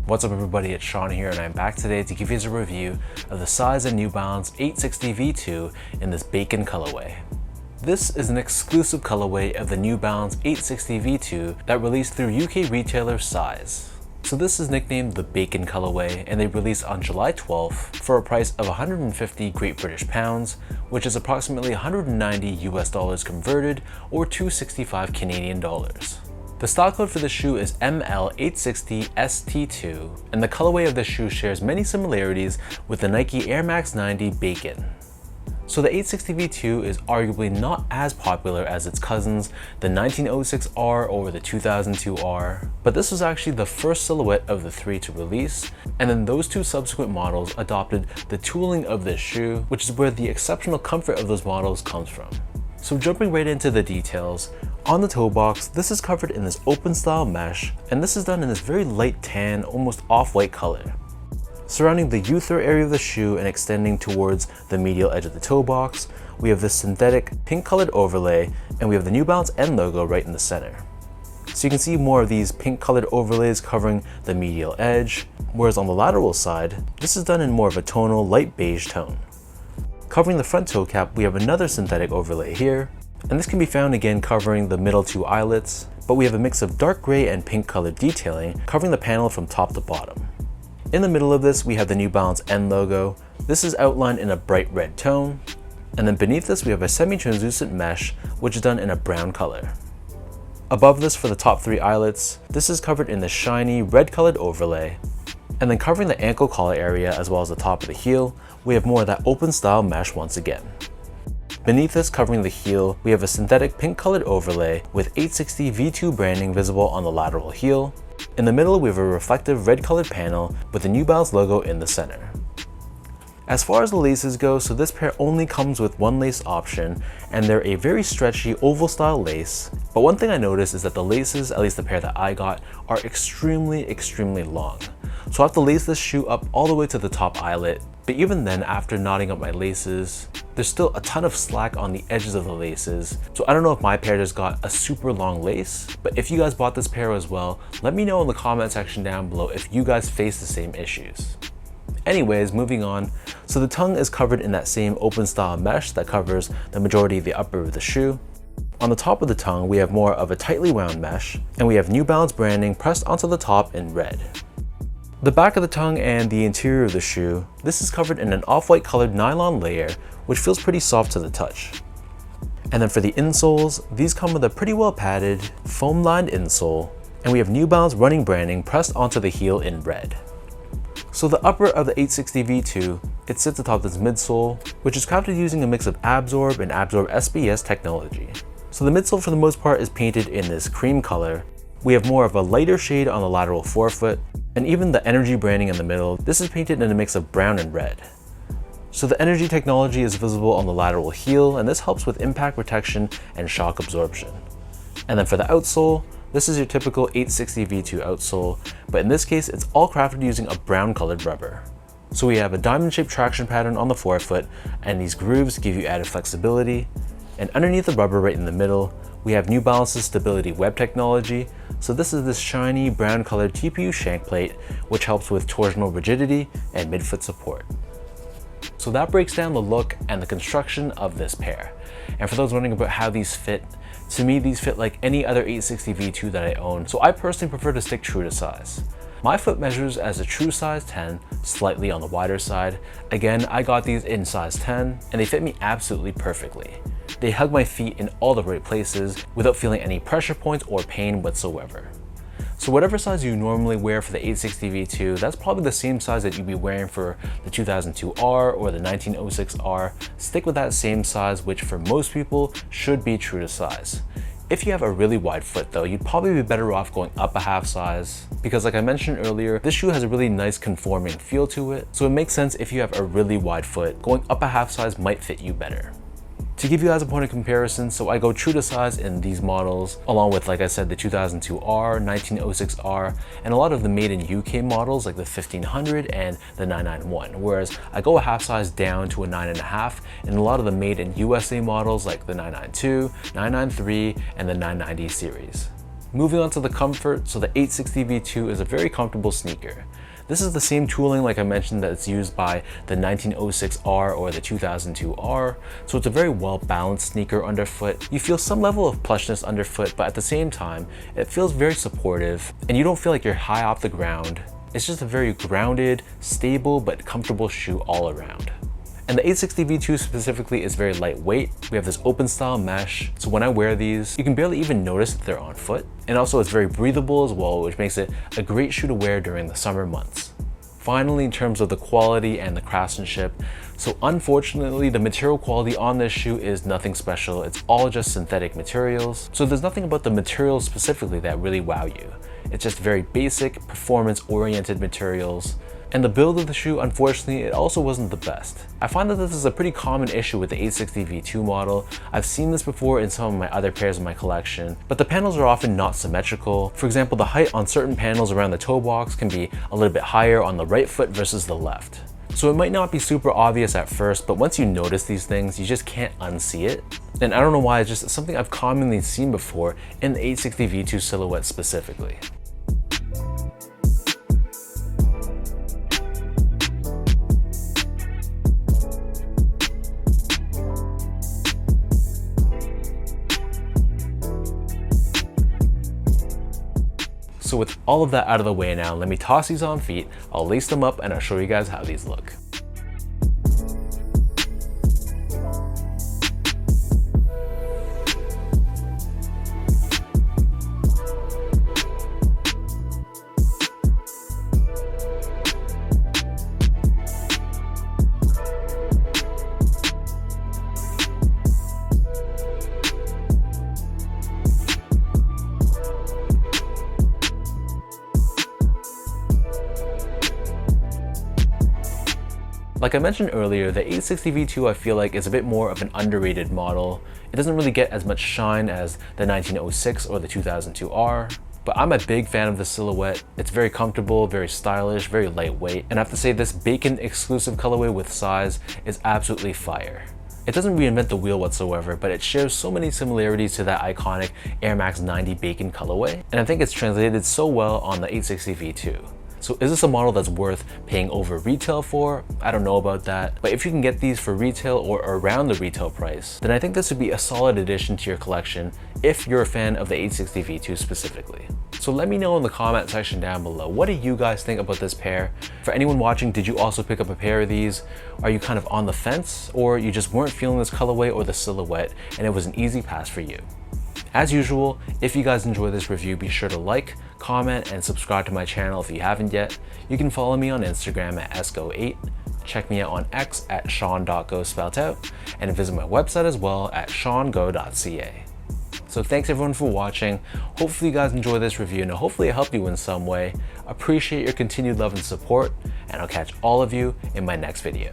What's up everybody, it's Sean here and I'm back today to give you a review of the size of New Balance 860 V2 in this bacon colorway. This is an exclusive colorway of the New Balance 860 V2 that released through UK retailer Size. So this is nicknamed the Bacon colorway and they released on July 12th for a price of 150 Great British Pounds, which is approximately 190 US dollars converted or 265 Canadian dollars. The stock code for the shoe is ML860ST2, and the colorway of this shoe shares many similarities with the Nike Air Max 90 Bacon. So the 860 V2 is arguably not as popular as its cousins, the 1906R or the 2002R, but this was actually the first silhouette of the three to release, and then those two subsequent models adopted the tooling of this shoe, which is where the exceptional comfort of those models comes from. So jumping right into the details, on the toe box, this is covered in this open style mesh, and this is done in this very light tan, almost off-white color. Surrounding the Uther area of the shoe and extending towards the medial edge of the toe box, we have this synthetic pink colored overlay, and we have the New Balance N logo right in the center. So you can see more of these pink colored overlays covering the medial edge, whereas on the lateral side, this is done in more of a tonal light beige tone. Covering the front toe cap, we have another synthetic overlay here, and this can be found again covering the middle two eyelets, but we have a mix of dark gray and pink colored detailing covering the panel from top to bottom. In the middle of this, we have the New Balance N logo. This is outlined in a bright red tone, and then beneath this we have a semi-translucent mesh which is done in a brown color. Above this, for the top three eyelets, this is covered in the shiny red colored overlay, and then covering the ankle collar area as well as the top of the heel, we have more of that open style mesh once again. Beneath this, covering the heel, we have a synthetic pink colored overlay with 860 V2 branding visible on the lateral heel. In the middle, we have a reflective red colored panel with the New Balance logo in the center. As far as the laces go, so this pair only comes with one lace option, and they're a very stretchy oval style lace. But one thing I noticed is that the laces, at least the pair that I got, are extremely long. So I have to lace this shoe up all the way to the top eyelet, but even then, after knotting up my laces, there's still a ton of slack on the edges of the laces. So I don't know if my pair just got a super long lace, but if you guys bought this pair as well, let me know in the comment section down below if you guys face the same issues. Anyways, moving on. So the tongue is covered in that same open style mesh that covers the majority of the upper of the shoe. On the top of the tongue, we have more of a tightly wound mesh, and we have New Balance branding pressed onto the top in red. The back of the tongue and the interior of the shoe, this is covered in an off-white colored nylon layer, which feels pretty soft to the touch. And then for the insoles, these come with a pretty well padded, foam-lined insole, and we have New Balance running branding pressed onto the heel in red. So the upper of the 860 V2, it sits atop this midsole, which is crafted using a mix of Absorb and Absorb SBS technology. So the midsole for the most part is painted in this cream color. We have more of a lighter shade on the lateral forefoot, and even the Energy branding in the middle, this is painted in a mix of brown and red. So the Energy technology is visible on the lateral heel, and this helps with impact protection and shock absorption. And then for the outsole, this is your typical 860 V2 outsole, but in this case, it's all crafted using a brown colored rubber. So we have a diamond shaped traction pattern on the forefoot, and these grooves give you added flexibility. And underneath the rubber right in the middle, we have New Balance's Stability Web technology. So this is this shiny brown colored TPU shank plate, which helps with torsional rigidity and midfoot support. So that breaks down the look and the construction of this pair. And for those wondering about how these fit, to me these fit like any other 860 V2 that I own, so I personally prefer to stick true to size. My foot measures as a true size 10, slightly on the wider side. Again, I got these in size 10, and they fit me absolutely perfectly. They hug my feet in all the right places without feeling any pressure points or pain whatsoever. So whatever size you normally wear for the 860 V2, that's probably the same size that you'd be wearing for the 2002R or the 1906R. Stick with that same size, which for most people should be true to size. If you have a really wide foot though, you'd probably be better off going up a half size, because like I mentioned earlier, this shoe has a really nice conforming feel to it. So it makes sense if you have a really wide foot, going up a half size might fit you better. To give you guys a point of comparison, so I go true to size in these models, along with, like I said, the 2002R, 1906R, and a lot of the made in UK models like the 1500 and the 991, whereas I go a half size down to a 9.5 in a lot of the made in USA models like the 992, 993, and the 990 series. Moving on to the comfort, so the 860 V2 is a very comfortable sneaker. This is the same tooling like I mentioned that's used by the 1906R or the 2002R, so it's a very well balanced sneaker underfoot. You feel some level of plushness underfoot, but at the same time, it feels very supportive and you don't feel like you're high off the ground. It's just a very grounded, stable, but comfortable shoe all around. And the 860 V2 specifically is very lightweight. We have this open style mesh, so when I wear these, you can barely even notice that they're on foot. And also it's very breathable as well, which makes it a great shoe to wear during the summer months. Finally, in terms of the quality and the craftsmanship, so unfortunately the material quality on this shoe is nothing special. It's all just synthetic materials. So there's nothing about the materials specifically that really wow you. It's just very basic, performance-oriented materials. And the build of the shoe, unfortunately, it also wasn't the best. I find that this is a pretty common issue with the 860 V2 model. I've seen this before in some of my other pairs in my collection, but the panels are often not symmetrical. For example, the height on certain panels around the toe box can be a little bit higher on the right foot versus the left. So it might not be super obvious at first, but once you notice these things, you just can't unsee it. And I don't know why, it's just something I've commonly seen before in the 860 V2 silhouette specifically. So with all of that out of the way now, let me toss these on feet, I'll lace them up and I'll show you guys how these look. Like I mentioned earlier, the 860 V2 I feel like is a bit more of an underrated model. It doesn't really get as much shine as the 1906 or the 2002R, but I'm a big fan of the silhouette. It's very comfortable, very stylish, very lightweight, and I have to say this Bacon exclusive colorway with size is absolutely fire. It doesn't reinvent the wheel whatsoever, but it shares so many similarities to that iconic Air Max 90 Bacon colorway, and I think it's translated so well on the 860 V2. So is this a model that's worth paying over retail for? I don't know about that, but if you can get these for retail or around the retail price, then I think this would be a solid addition to your collection if you're a fan of the 860 V2 specifically. So let me know in the comment section down below, what do you guys think about this pair? For anyone watching, did you also pick up a pair of these? Are you kind of on the fence, or you just weren't feeling this colorway or the silhouette and it was an easy pass for you? As usual, if you guys enjoy this review, be sure to like, comment, and subscribe to my channel if you haven't yet. You can follow me on Instagram at esco8, check me out on X at sean.go spelled out, and visit my website as well at seango.ca. So thanks everyone for watching. Hopefully you guys enjoyed this review and hopefully it helped you in some way. Appreciate your continued love and support, and I'll catch all of you in my next video.